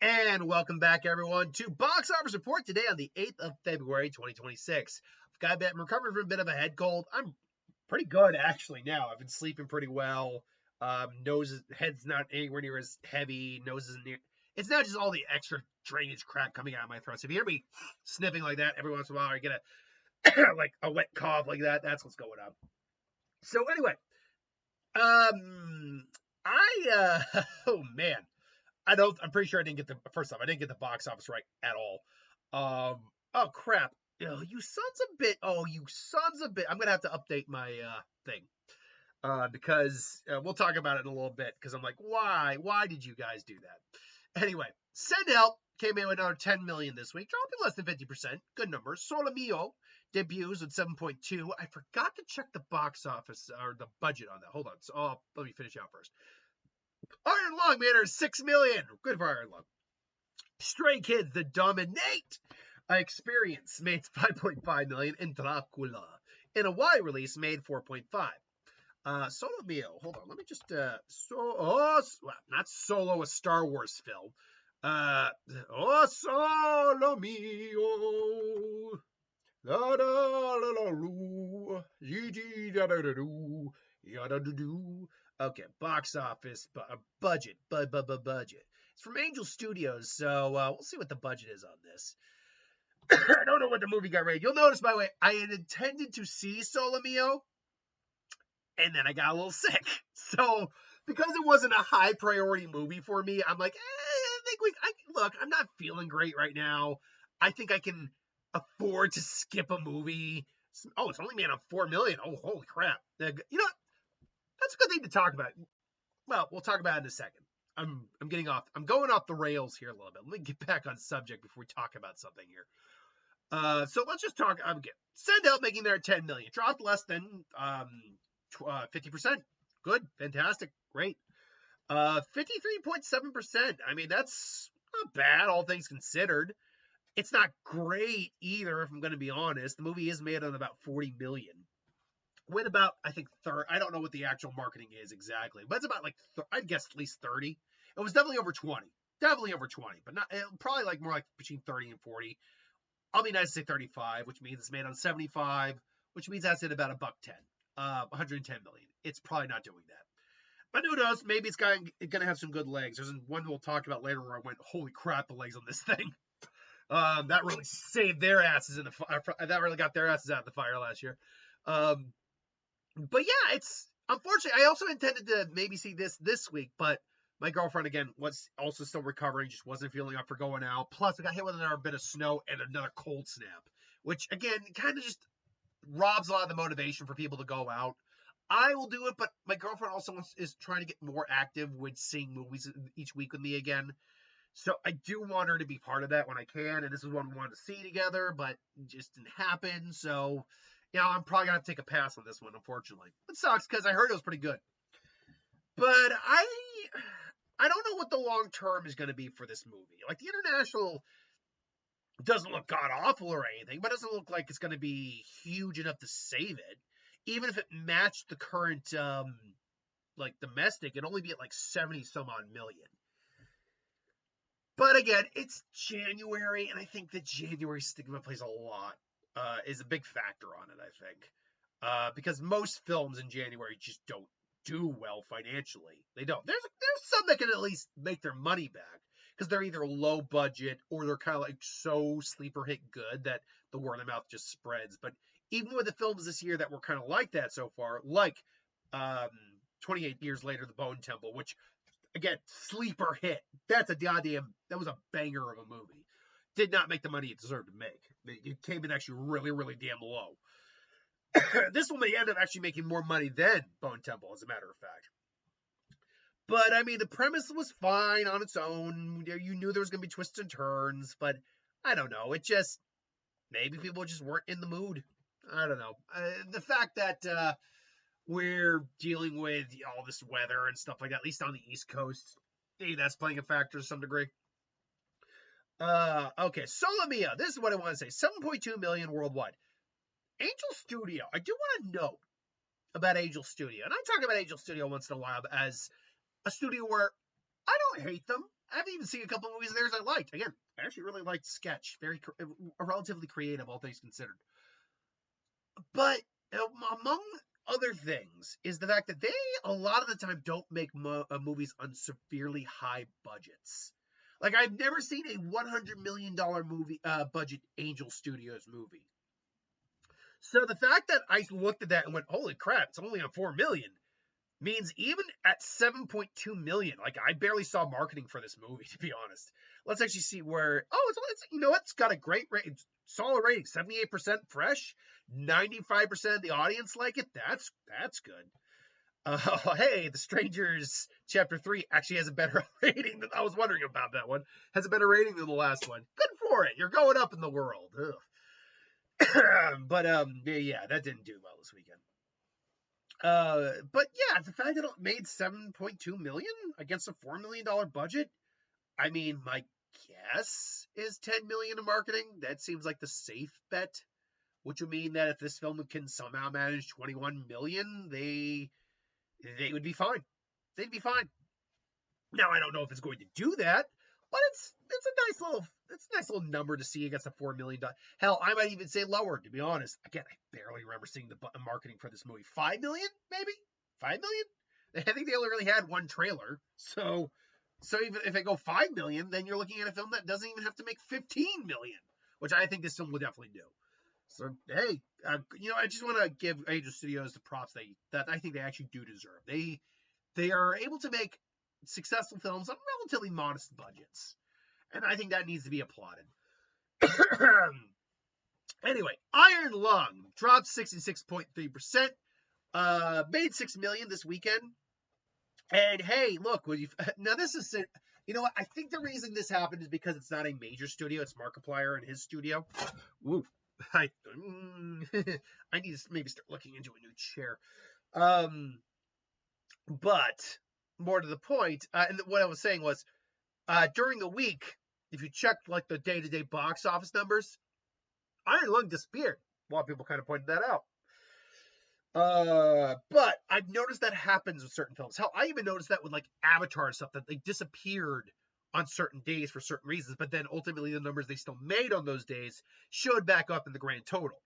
And welcome back, everyone, to Box Office Report today on the 8th of February, 2026. I'm recovering from a bit of a head cold. I'm pretty good, actually, now. I've been sleeping pretty well. Head's not anywhere near as heavy. Nose isn't near. It's not just all the extra drainage crap coming out of my throat. So if you hear me sniffing like that every once in a while, or you get like a wet cough like that, that's what's going on. So anyway, oh man. I'm pretty sure I didn't get I didn't get the box office right at all. Oh crap. You sons of bit. I'm going to have to update my, thing. Because we'll talk about it in a little bit. Because I'm like, why did you guys do that? Anyway, Send Help came in with another 10 million this week, dropping less than 50%. Good numbers. Solo Mio debuts with 7.2. I forgot to check the box office or the budget on that. Hold on. So let me finish out first. Iron Lung made her 6 million. Good for Iron Lung. Stray Kids, The Dominate Experience made 5.5 million, and Dracula in a wide release made 4.5. Solo Mio. Hold on, let me just not Solo, a Star Wars film. Solo Mio. La da la la lu. Da da da do. Yada do do. Okay, box office budget. Budget. It's from Angel Studios, so we'll see what the budget is on this. I don't know what the movie got rated. You'll notice, by the way, I had intended to see Solo Mio, and then I got a little sick. So, because it wasn't a high priority movie for me, I'm like, look, I'm not feeling great right now. I think I can afford to skip a movie. Oh, it's only made on 4 million. Oh, holy crap. You know what? That's a good thing to talk about. Well, we'll talk about it in a second. I'm going off the rails here a little bit. Let me get back on subject before we talk about something here. So let's just talk. Send Help making their 10 million. Dropped less than 50%. Good, fantastic, great. 53.7%. I mean, that's not bad, all things considered. It's not great either, if I'm going to be honest. The movie is made on about 40 million. With about, I think, I don't know what the actual marketing is exactly, but it's about I'd guess at least 30. It was definitely over 20. Definitely over 20, but not probably more like between 30 and 40. I'll be nice to say 35, which means it's made on 75, which means that's at about $110. 110 million. It's probably not doing that. But who knows? Maybe it's going to have some good legs. There's one we'll talk about later where I went, holy crap, the legs on this thing. That really saved their asses in the fire. That really got their asses out of the fire last year. But yeah, it's unfortunately. I also intended to maybe see this week, but my girlfriend again was also still recovering, just wasn't feeling up for going out. Plus, we got hit with another bit of snow and another cold snap, which again kind of just robs a lot of the motivation for people to go out. I will do it, but my girlfriend also is trying to get more active with seeing movies each week with me again. So I do want her to be part of that when I can, and this is one we wanted to see together, but it just didn't happen. So, I'm probably gonna have to take a pass on this one, unfortunately. It sucks because I heard it was pretty good, but I don't know what the long term is going to be for this movie. Like, the international doesn't look god awful or anything, but it doesn't look like it's going to be huge enough to save it. Even if it matched the current domestic, it'd only be at 70 some odd million. But again, it's January, and I think the January stigma plays a lot, is a big factor on it, I think. Because most films in January just don't do well financially. They don't. There's some that can at least make their money back, because they're either low budget or they're kind of so sleeper hit good that the word of mouth just spreads. But even with the films this year that were kind of like that so far, 28 Years Later, The Bone Temple, which, again, sleeper hit. That was a banger of a movie. Did not make the money it deserved to make. It came in actually really, really damn low. This one may end up actually making more money than Bone Temple, as a matter of fact. But, I mean, the premise was fine on its own. You knew there was going to be twists and turns, but I don't know. It just, maybe people just weren't in the mood. I don't know. The fact that we're dealing with all this weather and stuff like that, at least on the East Coast, maybe that's playing a factor to some degree. Okay, Solo Mio. This is what I want to say. 7.2 million worldwide. Angel Studio. I do want to note about Angel Studio. And I talk about Angel Studio once in a while as a studio where I don't hate them. I've even seen a couple of movies of theirs I liked. Again, I actually really liked Sketch. Very relatively creative, all things considered. But among other things is the fact that they a lot of the time don't make movies on severely high budgets. Like I've never seen a $100 million movie budget Angel Studios movie. So the fact that I looked at that and went, "Holy crap! It's only on $4 million," means even at 7.2 million, like I barely saw marketing for this movie, to be honest. Let's actually see where. Oh, it's you know what? It's got a great rating, solid rating, 78% fresh, 95% of the audience like it. That's good. Hey, The Strangers Chapter 3 actually has a better rating than I was wondering about that one. Has a better rating than the last one. Good for it. You're going up in the world. But yeah, that didn't do well this weekend. But yeah, the fact that it made 7.2 million against a $4 million budget, I mean, my guess is 10 million in marketing. That seems like the safe bet, which would mean that if this film can somehow manage 21 million, they would be fine. They'd be fine. Now I don't know if it's going to do that, but it's a nice little number to see against a $4 million. Hell, I might even say lower, to be honest. Again, I barely remember seeing the marketing for this movie. 5 million, maybe 5 million. I think they only really had one trailer, so even if they go 5 million, then you're looking at a film that doesn't even have to make 15 million, which I think this film will definitely do. So hey, I just want to give Angel Studios the props that I think they actually do deserve. They are able to make successful films on relatively modest budgets, and I think that needs to be applauded. Anyway, Iron Lung dropped 66.3%, made $6 million this weekend. And hey, look, now this is, you know what? I think the reason this happened is because it's not a major studio; it's Markiplier and his studio. Woo! I need to maybe start looking into a new chair. But more to the point, and what I was saying was, during the week, if you checked like the day-to-day box office numbers, Iron Lung disappeared. A lot of people kind of pointed that out. But I've noticed that happens with certain films. Hell, I even noticed that with like Avatar and stuff, that they disappeared on certain days for certain reasons, but then ultimately the numbers they still made on those days showed back up in the grand total.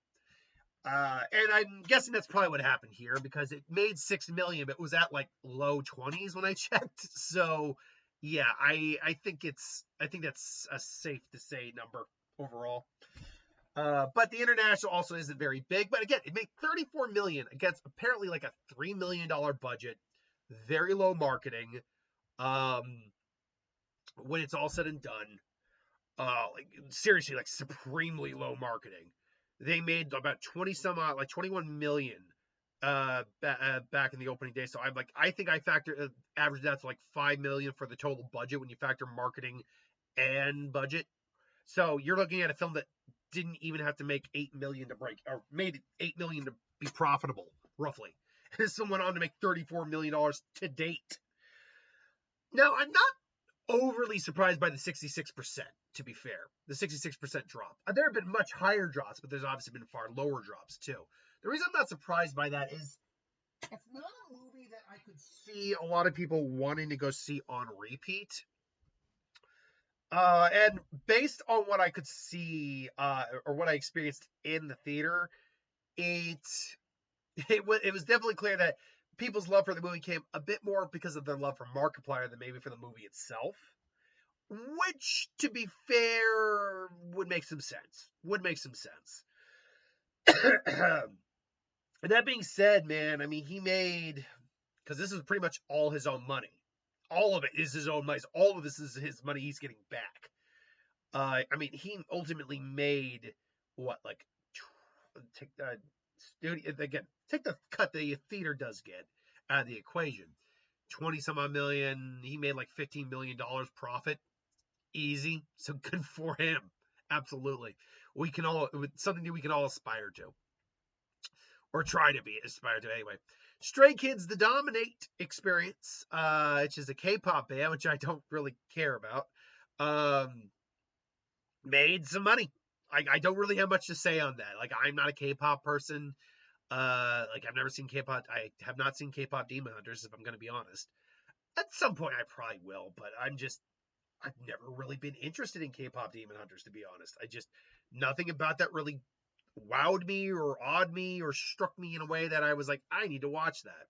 And I'm guessing that's probably what happened here, because it made 6 million, but it was at like low 20s when I checked. So yeah, I think that's a safe to say number overall. But the international also isn't very big. But again, it made 34 million against apparently like a $3 million budget, very low marketing. When it's all said and done, like seriously, like supremely low marketing. They made about 21 million back in the opening day. So I think I averaged that to like 5 million for the total budget when you factor marketing and budget. So you're looking at a film that didn't even have to make 8 million to break, or made 8 million to be profitable, roughly. And this one went on to make $34 million to date. Now, I'm not overly surprised by the 66%, to be fair. The 66% drop. There have been much higher drops, but there's obviously been far lower drops, too. The reason I'm not surprised by that is it's not a movie that I could see a lot of people wanting to go see on repeat. And based on what I could see, or what I experienced in the theater, it was definitely clear that people's love for the movie came a bit more because of their love for Markiplier than maybe for the movie itself. Which, to be fair, would make some sense. And that being said, man, I mean, he made, because this is pretty much all his own money. All of it is his own money. All of this is his money he's getting back. I mean, he ultimately made what, like, take the studio again. Take the cut the theater does get out of the equation. 20 some odd million. He made like $15 million profit. Easy. So good for him. Absolutely. Something that we can all aspire to, or try to be aspire to anyway. Stray Kids: The Dominate Experience, which is a K-pop band, which I don't really care about, made some money. I don't really have much to say on that. Like, I'm not a K-pop person. Like, I've never seen K-pop. I have not seen K-pop Demon Hunters, if I'm going to be honest. At some point, I probably will, but I'm just I've never really been interested in K-pop Demon Hunters, to be honest. Nothing about that really wowed me or awed me or struck me in a way that I was like, I need to watch that.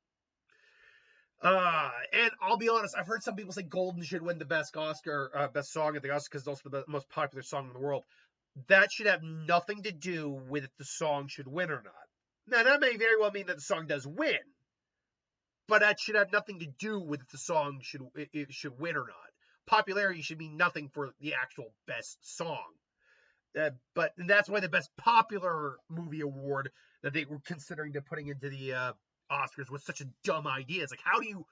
And I'll be honest, I've heard some people say Golden should win the best Oscar, best song at the Oscars because it's also the most popular song in the world. That should have nothing to do with if the song should win or not. Now, that may very well mean that the song does win, but that should have nothing to do with if the song should win or not. Popularity should mean nothing for the actual best song. But that's why the best popular movie award that they were considering to putting into the Oscars was such a dumb idea. It's like, how do you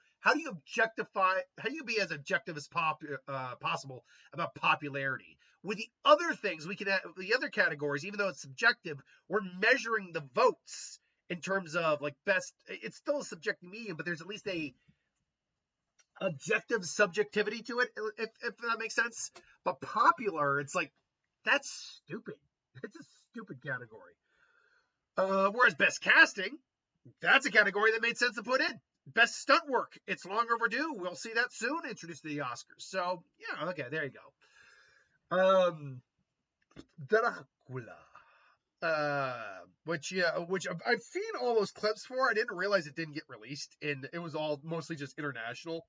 be as objective as possible about popularity? With the other things, we can have the other categories, even though it's subjective, we're measuring the votes in terms of like best. It's still a subjective medium, but there's at least a objective subjectivity to it, if that makes sense. But popular, it's like, that's stupid. It's a stupid category. Whereas best casting, that's a category that made sense to put in. Best stunt work, it's long overdue. We'll see that soon introduced to the Oscars. So yeah, okay, there you go. Dracula. Which I've seen all those clips for. I didn't realize it didn't get released, and it was all mostly just international.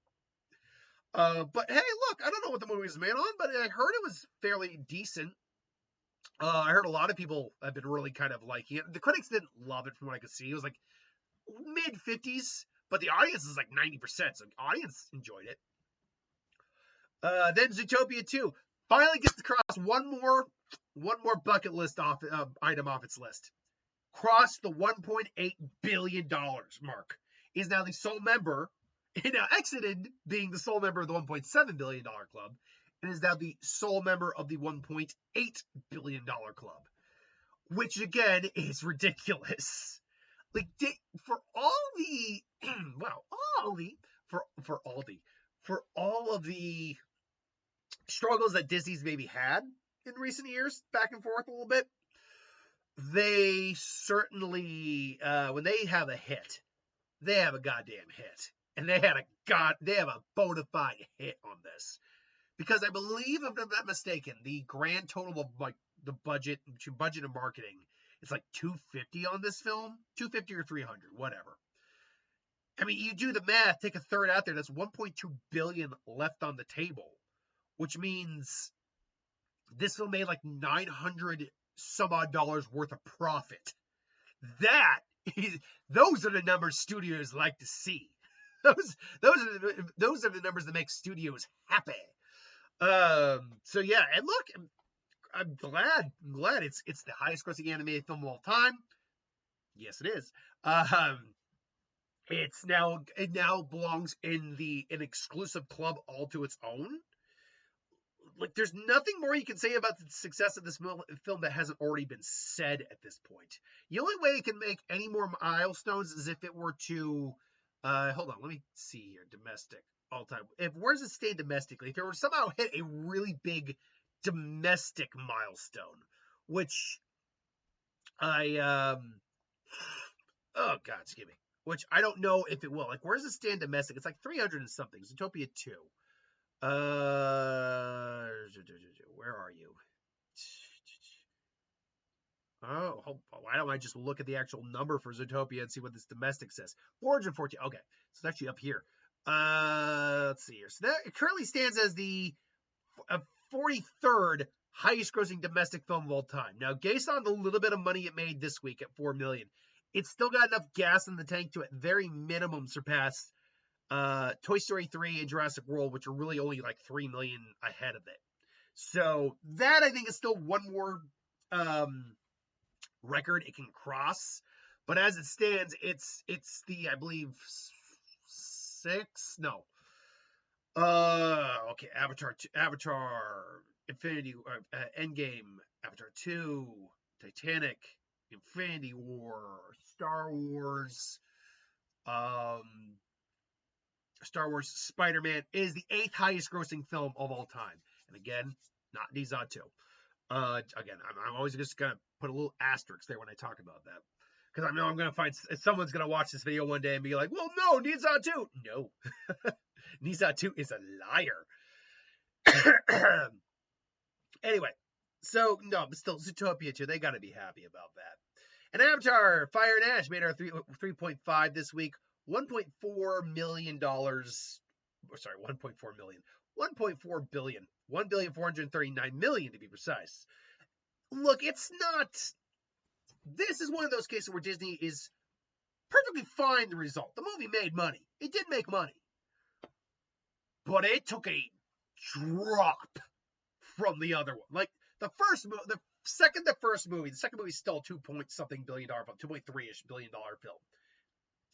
But hey, look, I don't know what the movie was made on, but I heard it was fairly decent. I heard a lot of people have been really kind of liking it. The critics didn't love it from what I could see. It was like mid 50s, but the audience is like 90%, so the audience enjoyed it. Then Zootopia 2 finally gets to cross one more bucket list item off its list. Crossed the $1.8 billion mark. Is now the sole member. He now exited being the sole member of the $1.7 billion club, and is now the sole member of the $1.8 billion club, which again is ridiculous. Like, for all of the struggles that Disney's maybe had in recent years, back and forth a little bit, they certainly, when they have a hit, they have a goddamn hit. And they have a bona fide hit on this. Because I believe, if I'm not mistaken, the grand total of like the budget and marketing, it's like $250 on this film, $250 or $300, whatever. I mean, you do the math, take a third out there, that's $1.2 billion left on the table, which means this film made like $900 some odd dollars worth of profit. Those are the numbers studios like to see. Those are the numbers that make studios happy. So yeah, and look, I'm glad it's the highest grossing animated film of all time. Yes, it is. It now belongs in an exclusive club all to its own. Like, there's nothing more you can say about the success of this film that hasn't already been said at this point. The only way it can make any more milestones is if it were to, hold on, let me see here, domestic, all time. Where does it stay domestically? If it were to somehow hit a really big domestic milestone, which oh God, excuse me, which I don't know if it will. Like, where does it stand domestic? It's like 300 and something. Zootopia 2. Where are you? Oh, why don't I just look at the actual number for Zootopia and see what this domestic says? 414. Okay, so it's actually up here. Let's see here. So that it currently stands as the 43rd highest grossing domestic film of all time. Now, based on the little bit of money it made this week at $4 million, it's still got enough gas in the tank to at very minimum surpass Toy Story 3 and Jurassic World, which are really only like 3 million ahead of it. So that, I think, is still one more record it can cross. But as it stands, it's the, I believe, okay, Avatar, Infinity, Endgame, Avatar 2, Titanic, Infinity War, Star Wars, Spider-Man is the 8th highest grossing film of all time. And again, not Nizza 2. Again, I'm always just going to put a little asterisk there when I talk about that. Because I know I'm going to find someone's going to watch this video one day and be like, well, no, Nizza 2. No. Nizza 2 is a liar. Anyway, so no, but still Zootopia 2, they got to be happy about that. And Avatar Fire and Ash made our 3.5 this week, $1.4 million. Sorry, 1.4 million. 1.4 billion. 1,439,000,000 to be precise. Look, it's not. This is one of those cases where Disney is perfectly fine the result. The movie made money. It did make money. But it took a drop from the other one. Like the second movie still $2-point-something billion film, 2.3-ish billion dollar film.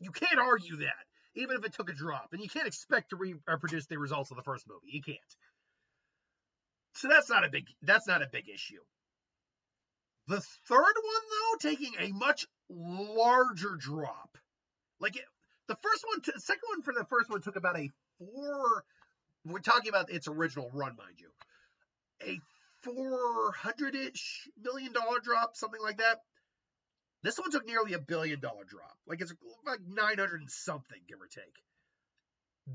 You can't argue that, even if it took a drop, and you can't expect to reproduce the results of the first movie. You can't. So that's not a big issue. The third one, though, taking a much larger drop. Like the second one for the first one took about a 4. We're talking about its original run, mind you. A $400-ish million drop, something like that. This one took nearly $1 billion drop. Like it's like 900 and something, give or take.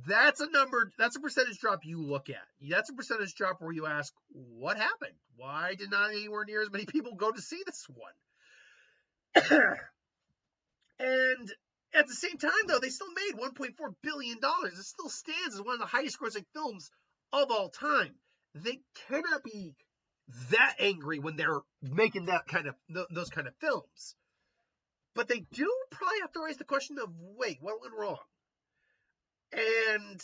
That's a number. That's a percentage drop you look at. That's a percentage drop where you ask, what happened? Why did not anywhere near as many people go to see this one? And at the same time, though, they still made $1.4 billion. It still stands as one of the highest grossing films of all time. They cannot be that angry when they're making those kind of films. But they do probably have to raise the question of, wait, what went wrong? And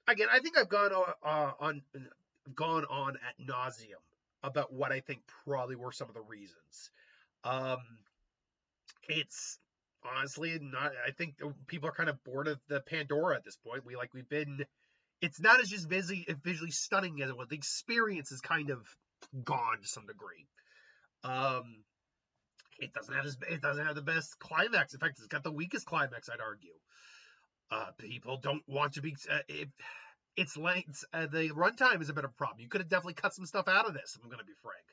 again, I think I've gone on ad nauseum about what I think probably were some of the reasons. It's honestly not. I think people are kind of bored of the Pandora at this point. We've been. It's not as just visually stunning as it was. The experience is kind of gone to some degree. It doesn't have the best climax. In fact, it's got the weakest climax, I'd argue. People don't want to be. Its length, the runtime is a bit of a problem. You could have definitely cut some stuff out of this. If I'm going to be frank.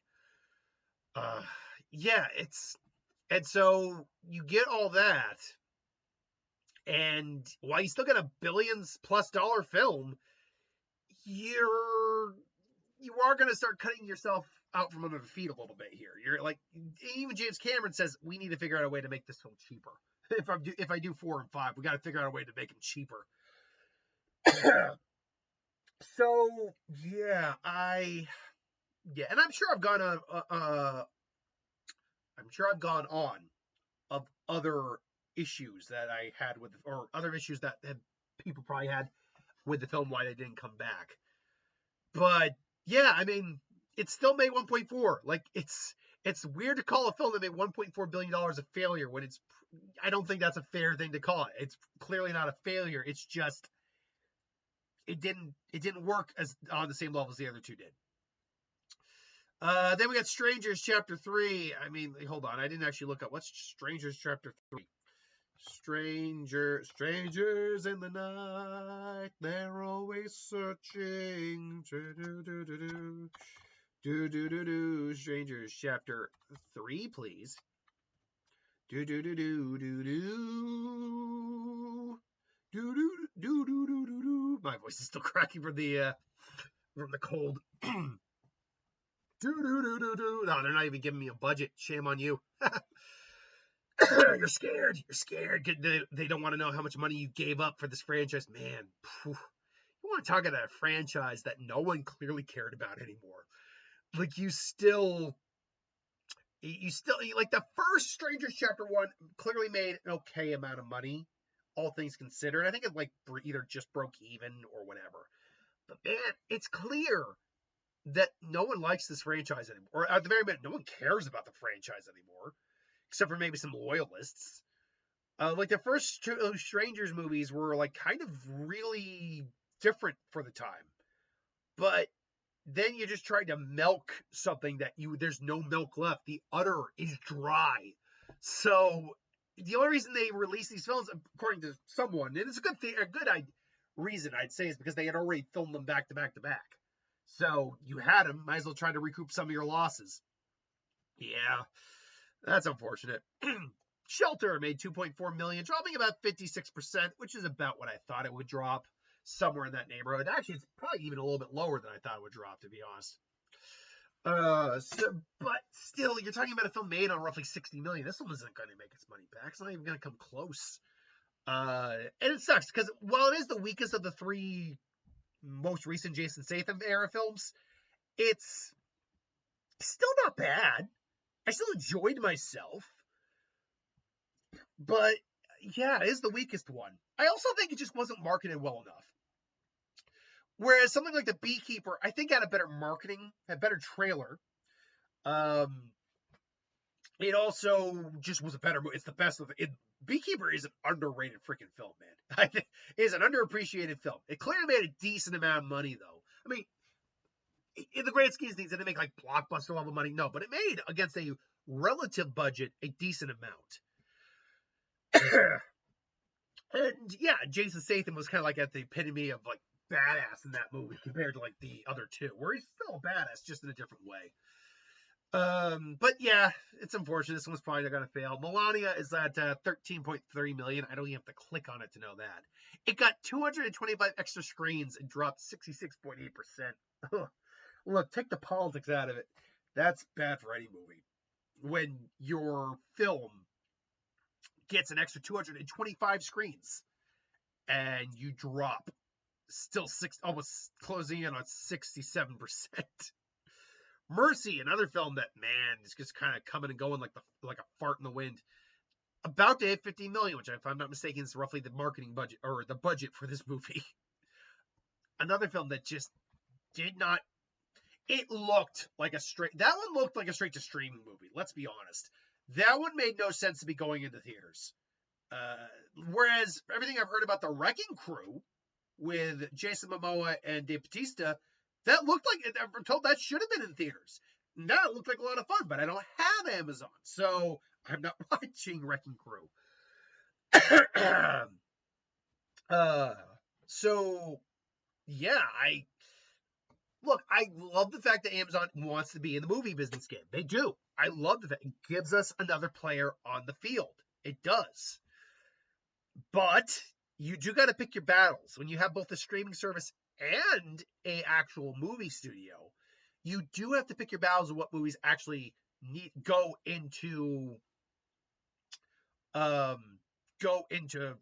And so you get all that, and while you still get a billions-plus-dollar film, you are going to start cutting yourself out from under the feet a little bit here. You're like, even James Cameron says, we need to figure out a way to make this film cheaper. If I do 4 and 5, we got to figure out a way to make them cheaper. So yeah, and I'm sure I've gone on of other issues that I had or other issues that people probably had with the film, why they didn't come back. But yeah, I mean, it still made 1.4. Like it's weird to call a film that made $1.4 billion a failure when I don't think that's a fair thing to call it. It's clearly not a failure. It's just it didn't work as on the same level as the other two did. Then we got Strangers Chapter 3. I mean, hold on, I didn't actually look up what's Strangers Chapter 3. Strangers in the night, they're always searching. Strangers Chapter 3, please. My voice is still cracking from the cold. No, they're not even giving me a budget. Shame on you. You're scared. They don't want to know how much money you gave up for this franchise. Man, you want to talk about a franchise that no one clearly cared about anymore. Like you still like the first Strangers Chapter 1 clearly made an okay amount of money, all things considered. I think it like either just broke even or whatever. But man, it's clear that no one likes this franchise anymore. Or at the very minute, no one cares about the franchise anymore, except for maybe some loyalists. Like the first two Strangers movies were like kind of really different for the time. But then you just tried to milk something that there's no milk left. The udder is dry. So the only reason they released these films, according to someone, and it's a good reason I'd say, is because they had already filmed them back to back to back. So you had them, might as well try to recoup some of your losses. Yeah, that's unfortunate. Shelter made $2.4 million, dropping about 56%, which is about what I thought it would drop. somewhere in that neighborhood. Actually, it's probably even a little bit lower than I thought it would drop, to be honest. But still, you're talking about a film made on roughly 60 million. This one isn't going to make its money back. It's not even going to come close. And it sucks because while it is the weakest of the three most recent Jason Statham era films, it's still not bad. I still enjoyed myself. But yeah, it is the weakest one. I also think it just wasn't marketed well enough. Whereas something like The Beekeeper, I think had a better marketing, had better trailer. It also just was a better movie. It's the best of it. Beekeeper is an underrated freaking film, man. I think it is an underappreciated film. It clearly made a decent amount of money, though. I mean, in the grand scheme of things, did it make like blockbuster level money? No, but it made against a relative budget a decent amount. And yeah, Jason Statham was kind of like at the epitome of like badass in that movie compared to like the other two, where he's still a badass, just in a different way. But yeah, it's unfortunate. This one's probably not gonna fail. Melania is at 13.3 million. I don't even have to click on it to know that. It got 225 extra screens and dropped 66.8%. Look, take the politics out of it. That's bad for any movie. When your film gets an extra 225 screens and you drop still almost closing in on 67%. Mercy, another film that, man, is just kind of coming and going like a fart in the wind. About to hit 50 million, which, if I'm not mistaken, is roughly the marketing budget or the budget for this movie. Another film that just did not. It looked like that one looked like a straight to streaming movie. Let's be honest. That one made no sense to be going into theaters. Whereas everything I've heard about The Wrecking Crew with Jason Momoa and Dave Bautista, that looked like, I'm told that should have been in theaters. That looked like a lot of fun, but I don't have Amazon, so I'm not watching Wrecking Crew. So yeah, I love the fact that Amazon wants to be in the movie business game. They do. I love the fact it gives us another player on the field. It does. But you do got to pick your battles. When you have both a streaming service and a actual movie studio, you do have to pick your battles of what movies actually go into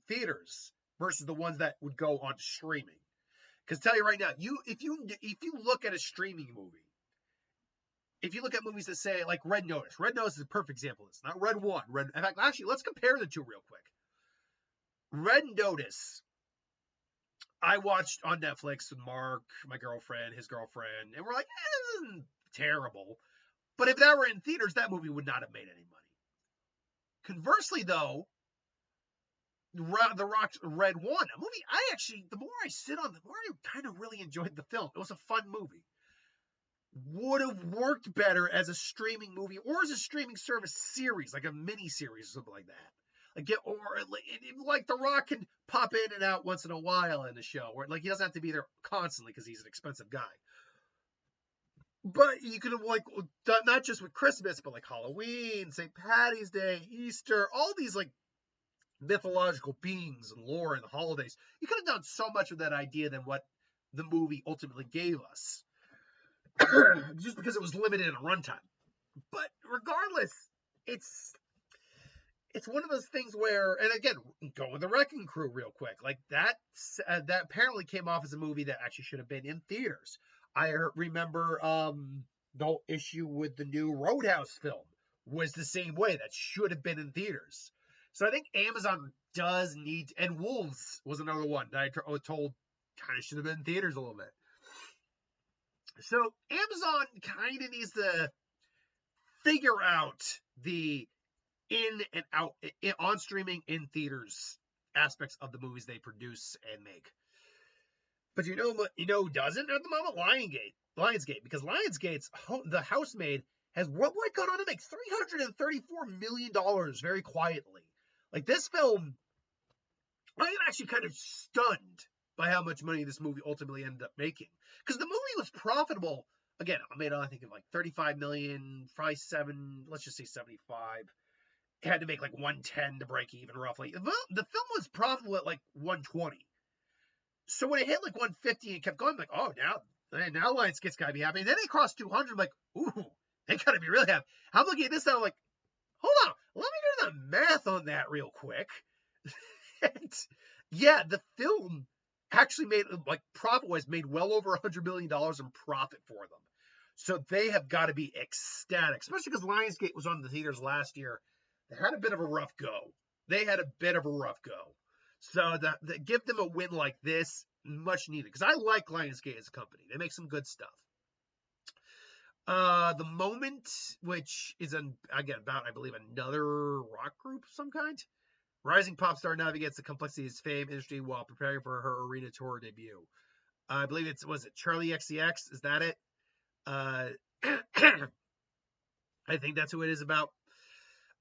theaters versus the ones that would go on streaming. Because tell you right now, if you look at a streaming movie, if you look at movies that say like Red Notice is a perfect example of this. Not Red One. In fact, actually, let's compare the two real quick. Red Notice, I watched on Netflix with Mark, my girlfriend, his girlfriend, and we're like, this isn't terrible. But if that were in theaters, that movie would not have made any money. Conversely, though, The Rock's Red One, a movie the more I sit on, the more I kind of really enjoyed the film. It was a fun movie. Would have worked better as a streaming movie or as a streaming service series, like a mini series or something like that. Like The Rock can pop in and out once in a while in the show, where like he doesn't have to be there constantly because he's an expensive guy. But you could have like done not just with Christmas, but like Halloween, St. Patty's Day, Easter, all these like mythological beings and lore and the holidays. You could have done so much with that idea than what the movie ultimately gave us. Just because it was limited in runtime. But regardless, it's one of those things where, and again, go with The Wrecking Crew real quick. Like that apparently came off as a movie that actually should have been in theaters. I remember the whole issue with the new Roadhouse film was the same way. That should have been in theaters. So I think Amazon does need, and Wolves was another one that I was told kind of should have been in theaters a little bit. So Amazon kind of needs to figure out the in and out, on streaming, in theaters aspects of the movies they produce and make. But you know who doesn't at the moment? Lionsgate, because Lionsgate's The Housemaid has worldwide gone on to make $334 million very quietly. Like this film, I am actually kind of stunned by how much money this movie ultimately ended up making. Because the movie was profitable. Again, I made, I think, of like 35 million, probably let's just say 75. It had to make like 110 to break even roughly. The film was profitable at like 120. So when it hit like 150 and kept going, I'm like, oh, now Lionsgate's got to be happy. And then they crossed 200. I'm like, ooh, they got to be really happy. I'm looking at this now, I'm like, hold on, let me do the math on that real quick. And yeah, the film actually made, like, profit-wise, made well over $100 million in profit for them. So they have got to be ecstatic, especially because Lionsgate was on the theaters last year. They had a bit of a rough go. So give them a win like this, much needed. Because I like Lionsgate as a company. They make some good stuff. The Moment, which is again about, I believe, another rock group of some kind. Rising pop star navigates the complexities of fame industry while preparing for her arena tour debut. I believe was it Charlie XCX? Is that it? I think that's who it is about.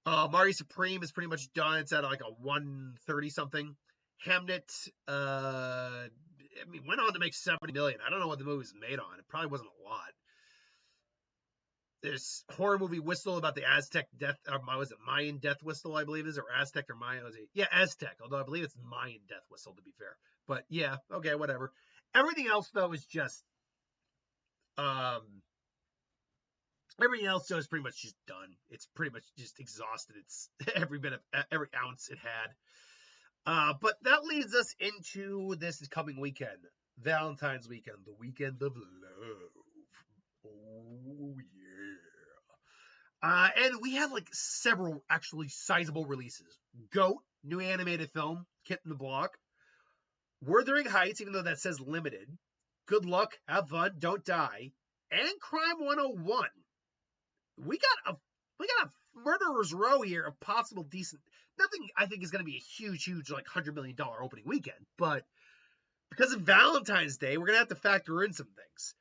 Mari Supreme is pretty much done. It's at like a 130 something. Hamnet, went on to make 70 million. I don't know what the movie was made on. It probably wasn't a lot. There's horror movie Whistle about the Aztec death. Was it Mayan death whistle? I believe is, or Aztec or Mayan? Yeah, Aztec. Although I believe it's Mayan death whistle, to be fair. But yeah, okay, whatever. Everything else though is just, everything else though is pretty much just done. It's pretty much just exhausted. It's every ounce it had. But that leads us into this coming weekend, Valentine's weekend, the weekend of love. Oh yeah. And we have like several actually sizable releases. Goat, new animated film, Kit in the Block. Wuthering Heights, even though that says limited. Good Luck, Have Fun, Don't Die. And Crime 101. We got a murderer's row here of possible decent. Nothing I think is going to be a huge, like $100 million opening weekend. But because of Valentine's Day, we're going to have to factor in some things.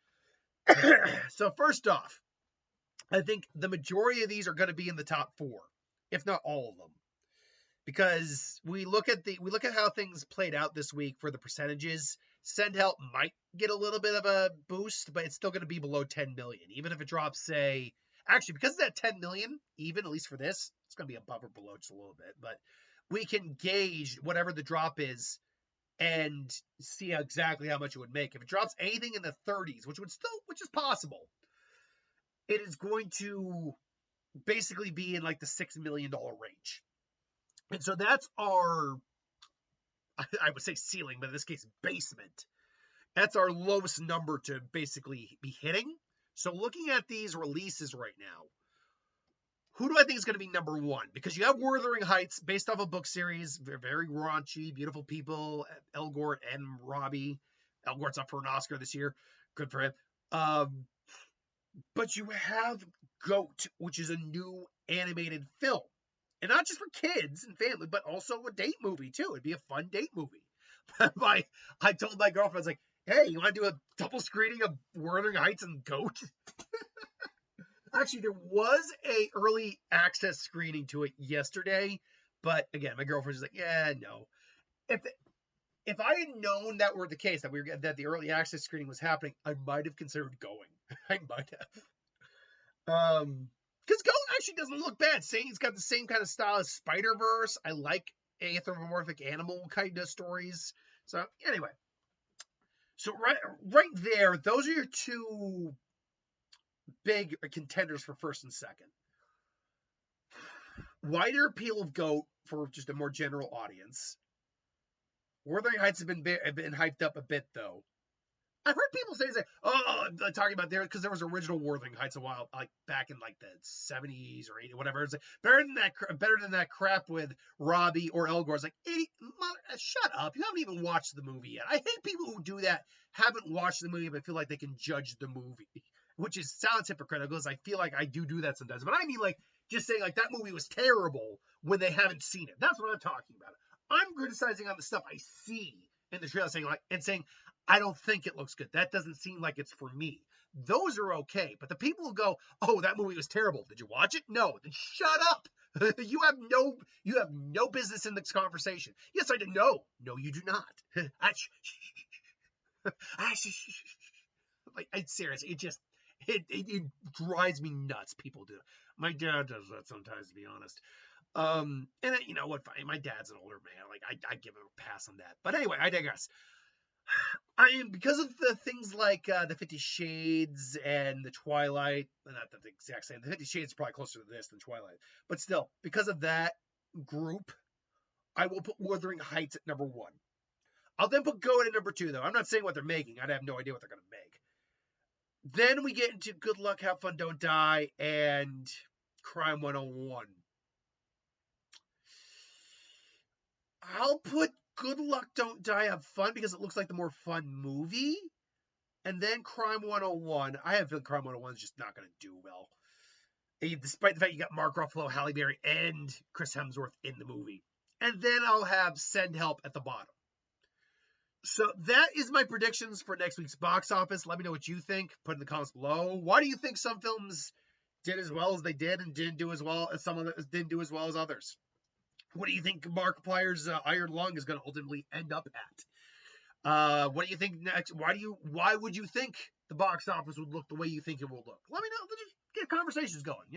So first off, I think the majority of these are going to be in the top 4, if not all of them, because we look at how things played out this week for the percentages. Send Help might get a little bit of a boost, but it's still going to be below 10 million, even if it drops, say, actually because of that 10 million, even at least for this, it's going to be above or below just a little bit, but we can gauge whatever the drop is and see exactly how much it would make. If it drops anything in the 30s, which is possible, it is going to basically be in like the $6 million range. And so that's our, I would say ceiling, but in this case, basement. That's our lowest number to basically be hitting. So looking at these releases right now, who do I think is going to be number 1? Because you have Wuthering Heights, based off a book series, very raunchy, beautiful people, Elgort and Robbie. Elgort's up for an Oscar this year. Good for him. But you have Goat, which is a new animated film. And not just for kids and family, but also a date movie, too. It'd be a fun date movie. I told my girlfriend, I was like, hey, you want to do a double screening of Wuthering Heights and Goat? Actually, there was a early access screening to it yesterday. But again, my girlfriend was like, yeah, no. If I had known that were the case, that the early access screening was happening, I might have considered going. I might have. Because Goat actually doesn't look bad. Saying it's got the same kind of style as Spider-Verse. I like anthropomorphic animal kind of stories. So anyway, so right there, those are your 2 big contenders for first and second. Wider appeal of Goat for just a more general audience. Wuthering Heights have been hyped up a bit though. I've heard people say, talking about there, because there was original Wuthering Heights a while, like back in like the 70s or 80s, whatever. It's like better than that crap with Robbie or Elgort. It's like, shut up! You haven't even watched the movie yet. I hate people who do that, haven't watched the movie, but feel like they can judge the movie, which sounds hypocritical, because I feel like I do that sometimes. But I mean, like, just saying like that movie was terrible when they haven't seen it. That's what I'm talking about. I'm criticizing on the stuff I see in the trailer, saying I don't think it looks good. That doesn't seem like it's for me. Those are okay. But the people who go, oh, that movie was terrible. Did you watch it? No. Then shut up. You have no business in this conversation. Yes, I did. No, you do not. Like, seriously, it drives me nuts. People do. My dad does that sometimes, to be honest. And you know what? My dad's an older man. Like, I give him a pass on that. But anyway, I digress. I mean, because of the things like the 50 Shades and the Twilight, not the exact same. The 50 Shades is probably closer to this than Twilight, but still, because of that group, I will put Wuthering Heights at number 1. I'll then put Go at number 2, though. I'm not saying what they're making. I have no idea what they're going to make. Then we get into Good Luck, Have Fun, Don't Die, and Crime 101. I'll put Good Luck, Don't Die, Have Fun because it looks like the more fun movie. And then Crime 101. I have a feeling Crime 101 is just not going to do well. Despite the fact you got Mark Ruffalo, Halle Berry, and Chris Hemsworth in the movie. And then I'll have Send Help at the bottom. So that is my predictions for next week's box office. Let me know what you think. Put in the comments below. Why do you think some films did as well as they did and didn't do as well as some of them didn't do as well as others? What do you think Markiplier's Iron Lung is going to ultimately end up at? What do you think next? Why would you think the box office would look the way you think it will look? Let me know. Let's just get conversations going.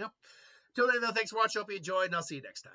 Till then, though, thanks for watching. Hope you enjoyed, and I'll see you next time.